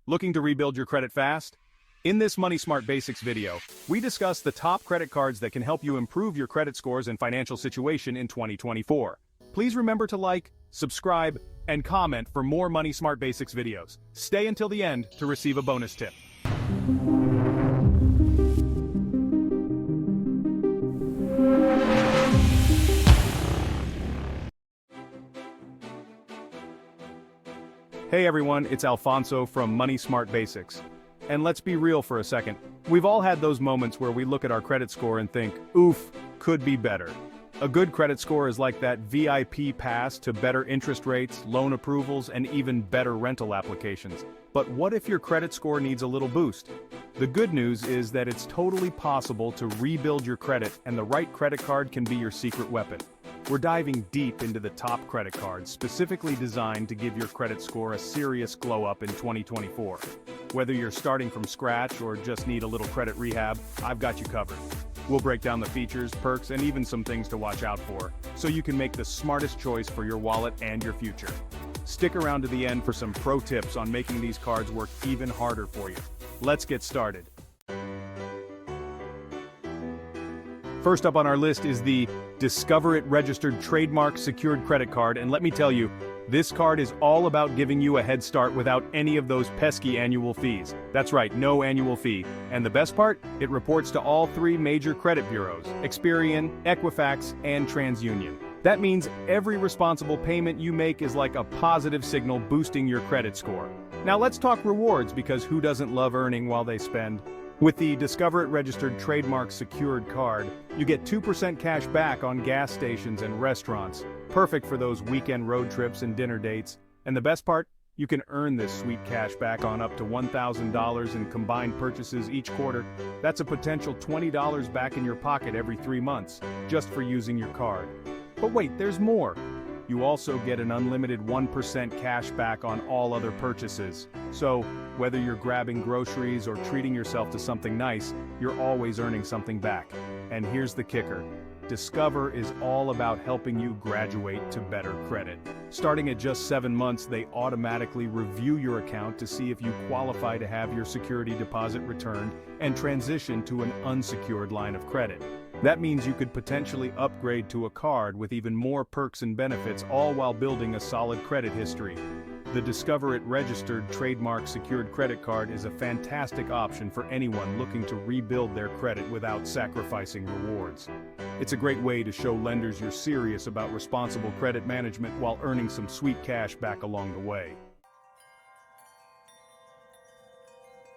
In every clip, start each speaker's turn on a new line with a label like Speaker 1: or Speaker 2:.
Speaker 1: Looking to rebuild your credit fast? In this Money Smart Basics video, we discuss the top credit cards that can help you improve your credit scores and financial situation in 2024. Please remember to like, subscribe, and comment for more Money Smart Basics videos. Stay until the end to receive a bonus tip. Hey everyone, it's Alfonso from Money Smart Basics. And let's be real for a second. We've all had those moments where we look at our credit score and think, oof, could be better. A good credit score is like that VIP pass to better interest rates, loan approvals, and even better rental applications. But what if your credit score needs a little boost? The good news is that it's totally possible to rebuild your credit, and the right credit card can be your secret weapon. We're diving deep into the top credit cards specifically designed to give your credit score a serious glow up in 2024. Whether you're starting from scratch or just need a little credit rehab, I've got you covered. We'll break down the features, perks, and even some things to watch out for, so you can make the smartest choice for your wallet and your future. Stick around to the end for some pro tips on making these cards work even harder for you. Let's get started. First up on our list is the Discover It Registered Trademark Secured Credit Card, and let me tell you, this card is all about giving you a head start without any of those pesky annual fees. That's right, no annual fee. And the best part? It reports to all three major credit bureaus, Experian, Equifax, and TransUnion. That means every responsible payment you make is like a positive signal boosting your credit score. Now let's talk rewards, because who doesn't love earning while they spend? With the Discover It Registered Trademark Secured Card, you get 2% cash back on gas stations and restaurants, perfect for those weekend road trips and dinner dates. And the best part? You can earn this sweet cash back on up to $1,000 in combined purchases each quarter. That's a potential $20 back in your pocket every 3 months, just for using your card. But wait, there's more. You also get an unlimited 1% cash back on all other purchases. So, whether you're grabbing groceries or treating yourself to something nice, you're always earning something back. And here's the kicker. Discover is all about helping you graduate to better credit. Starting at just 7 months, they automatically review your account to see if you qualify to have your security deposit returned and transition to an unsecured line of credit. That means you could potentially upgrade to a card with even more perks and benefits, all while building a solid credit history. The Discover It Registered Trademark Secured Credit Card is a fantastic option for anyone looking to rebuild their credit without sacrificing rewards. It's a great way to show lenders you're serious about responsible credit management while earning some sweet cash back along the way.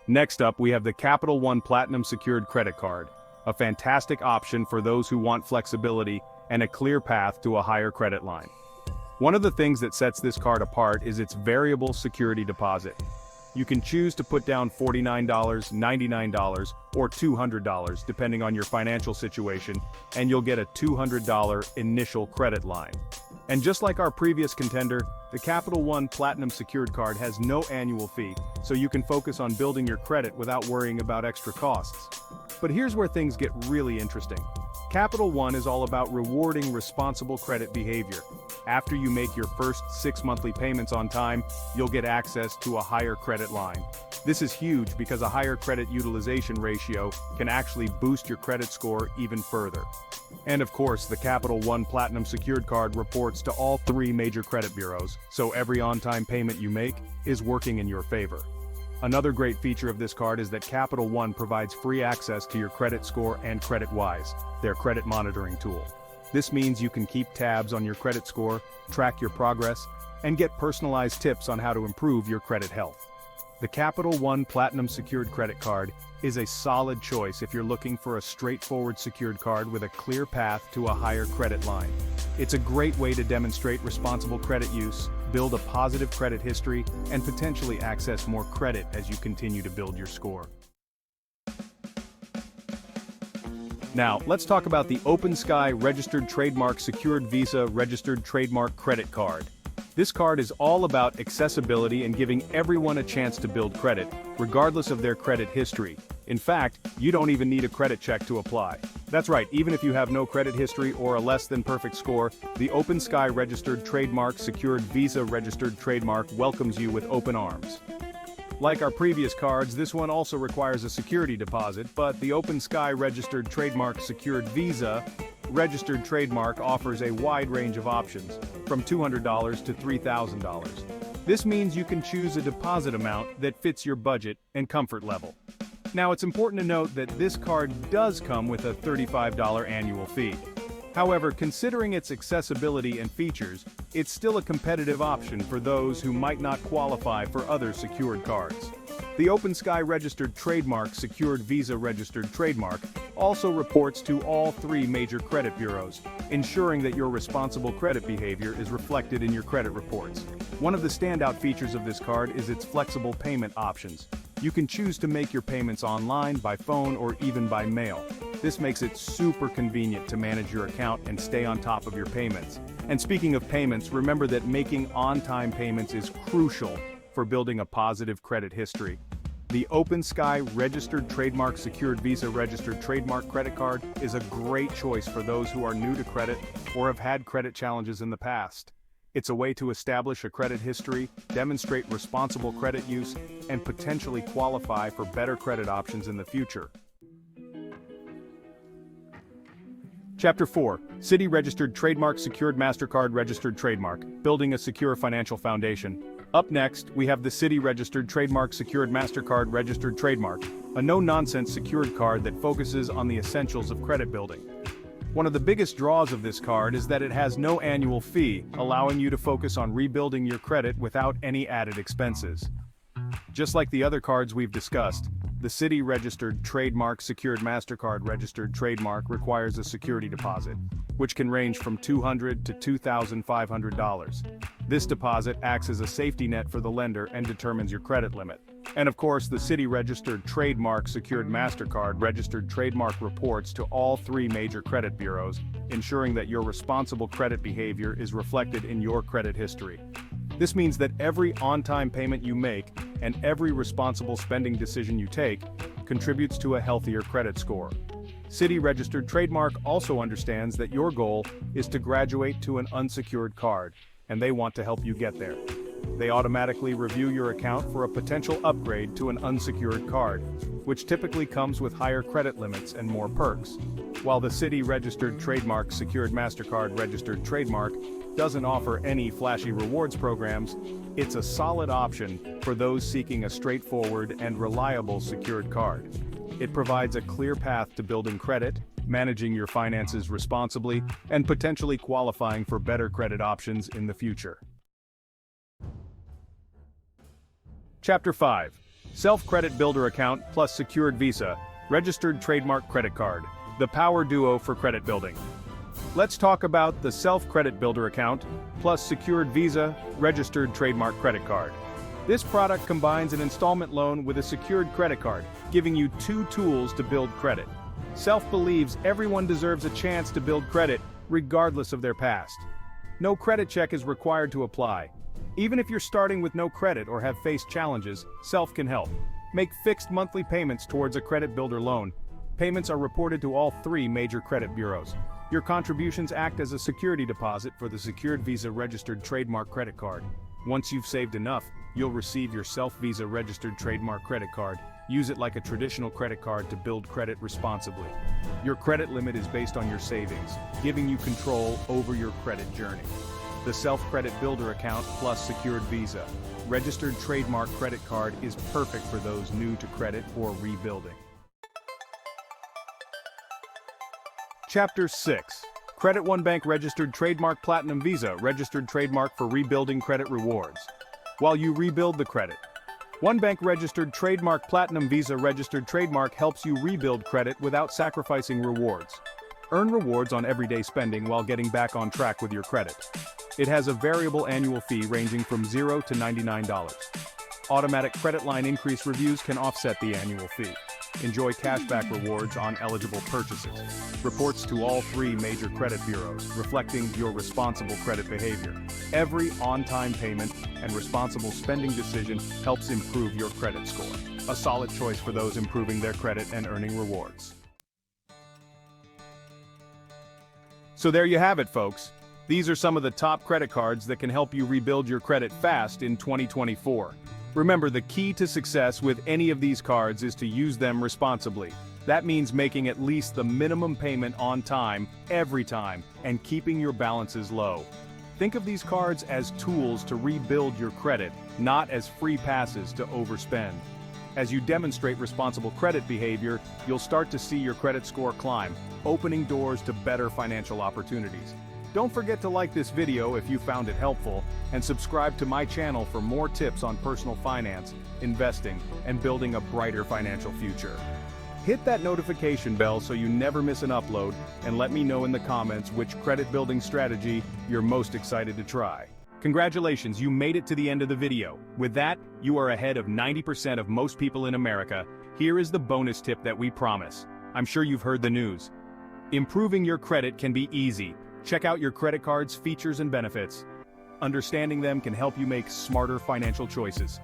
Speaker 1: Next up, we have the Capital One Platinum Secured Credit Card. A fantastic option for those who want flexibility and a clear path to a higher credit line. One of the things that sets this card apart is its variable security deposit. You can choose to put down $49, $99, or $200 depending on your financial situation, and you'll get a $200 initial credit line. And just like our previous contender, the Capital One Platinum Secured Card has no annual fee, so you can focus on building your credit without worrying about extra costs. But here's where things get really interesting. Capital One is all about rewarding responsible credit behavior. After you make your first 6 monthly payments on time, you'll get access to a higher credit line. This is huge because a higher credit utilization ratio can actually boost your credit score even further. And of course, the Capital One Platinum Secured Card reports to all three major credit bureaus, so every on-time payment you make is working in your favor. Another great feature of this card is that Capital One provides free access to your credit score and CreditWise, their credit monitoring tool. This means you can keep tabs on your credit score, track your progress, and get personalized tips on how to improve your credit health. The Capital One Platinum Secured Credit Card is a solid choice if you're looking for a straightforward secured card with a clear path to a higher credit line. It's a great way to demonstrate responsible credit use, build a positive credit history, and potentially access more credit as you continue to build your score. Now, let's talk about the OpenSky Registered Trademark Secured Visa Registered Trademark Credit Card. This card is all about accessibility and giving everyone a chance to build credit, regardless of their credit history. In fact, you don't even need a credit check to apply. That's right, even if you have no credit history or a less than perfect score, the OpenSky Registered Trademark Secured Visa Registered Trademark welcomes you with open arms. Like our previous cards, this one also requires a security deposit, but the Open Sky Registered Trademark Secured Visa Registered Trademark offers a wide range of options, from $200 to $3,000. This means you can choose a deposit amount that fits your budget and comfort level. Now, it's important to note that this card does come with a $35 annual fee. However, considering its accessibility and features, it's still a competitive option for those who might not qualify for other secured cards. The Open Sky Registered Trademark Secured Visa Registered Trademark also reports to all three major credit bureaus, ensuring that your responsible credit behavior is reflected in your credit reports. One of the standout features of this card is its flexible payment options. You can choose to make your payments online, by phone, or even by mail. This makes it super convenient to manage your account and stay on top of your payments. And speaking of payments, remember that making on-time payments is crucial for building a positive credit history. The Open Sky Registered Trademark Secured Visa Registered Trademark Credit Card is a great choice for those who are new to credit or have had credit challenges in the past. It's a way to establish a credit history, demonstrate responsible credit use, and potentially qualify for better credit options in the future. Chapter 4. Citi Registered Trademark Secured MasterCard Registered Trademark, Building a Secure Financial Foundation. Up next, we have the Citi Registered Trademark Secured MasterCard Registered Trademark, a no-nonsense secured card that focuses on the essentials of credit building. One of the biggest draws of this card is that it has no annual fee, allowing you to focus on rebuilding your credit without any added expenses. Just like the other cards we've discussed, the Citi Registered Trademark Secured MasterCard Registered Trademark requires a security deposit, which can range from $200 to $2,500. This deposit acts as a safety net for the lender and determines your credit limit. And of course, the Citi Registered Trademark Secured MasterCard Registered Trademark reports to all three major credit bureaus, ensuring that your responsible credit behavior is reflected in your credit history. This means that every on-time payment you make and every responsible spending decision you take contributes to a healthier credit score. Citi Registered Trademark also understands that your goal is to graduate to an unsecured card, and they want to help you get there. They automatically review your account for a potential upgrade to an unsecured card, which typically comes with higher credit limits and more perks. While the Citi Registered Trademark Secured MasterCard Registered Trademark doesn't offer any flashy rewards programs, it's a solid option for those seeking a straightforward and reliable secured card. It provides a clear path to building credit, managing your finances responsibly, and potentially qualifying for better credit options in the future. Chapter 5. Self-Credit Builder Account plus Secured Visa Registered Trademark Credit Card, the power duo for credit building. Let's talk about the Self-Credit Builder Account plus Secured Visa Registered Trademark Credit Card. This product combines an installment loan with a secured credit card, giving you two tools to build credit. Self believes everyone deserves a chance to build credit, regardless of their past. No credit check is required to apply. Even if you're starting with no credit or have faced challenges, Self can help. Make fixed monthly payments towards a credit builder loan. Payments are reported to all three major credit bureaus. Your contributions act as a security deposit for the Secured Visa Registered Trademark Credit Card. Once you've saved enough, you'll receive your Self Visa Registered Trademark Credit Card. Use it like a traditional credit card to build credit responsibly. Your credit limit is based on your savings, giving you control over your credit journey. The Self-Credit Builder Account plus Secured Visa Registered Trademark Credit Card is perfect for those new to credit or rebuilding. Chapter 6. Credit One Bank Registered Trademark Platinum Visa Registered Trademark for Rebuilding Credit Rewards. While you rebuild the credit, One Bank Registered Trademark Platinum Visa Registered Trademark helps you rebuild credit without sacrificing rewards. Earn rewards on everyday spending while getting back on track with your credit. It has a variable annual fee ranging from $0 to $99. Automatic credit line increase reviews can offset the annual fee. Enjoy cashback rewards on eligible purchases. Reports to all three major credit bureaus, reflecting your responsible credit behavior. Every on-time payment and responsible spending decision helps improve your credit score. A solid choice for those improving their credit and earning rewards. So there you have it, folks. These are some of the top credit cards that can help you rebuild your credit fast in 2024. Remember, the key to success with any of these cards is to use them responsibly. That means making at least the minimum payment on time, every time, and keeping your balances low. Think of these cards as tools to rebuild your credit, not as free passes to overspend. As you demonstrate responsible credit behavior, you'll start to see your credit score climb, opening doors to better financial opportunities. Don't forget to like this video if you found it helpful, and subscribe to my channel for more tips on personal finance, investing, and building a brighter financial future. Hit that notification bell so you never miss an upload, and let me know in the comments which credit building strategy you're most excited to try. Congratulations, you made it to the end of the video. With that, you are ahead of 90% of most people in America. Here is the bonus tip that we promise. I'm sure you've heard the news. Improving your credit can be easy. Check out your credit card's features and benefits. Understanding them can help you make smarter financial choices.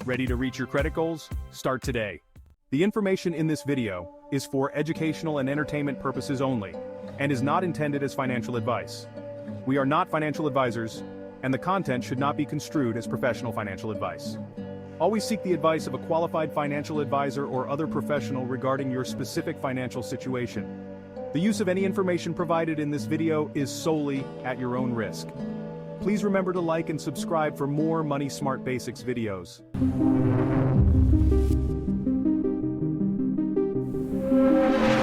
Speaker 1: Ready to reach your credit goals? Start today. The information in this video is for educational and entertainment purposes only, and is not intended as financial advice. We are not financial advisors, and the content should not be construed as professional financial advice. Always seek the advice of a qualified financial advisor or other professional regarding your specific financial situation. The use of any information provided in this video is solely at your own risk. Please remember to like and subscribe for more Money Smart Basics videos.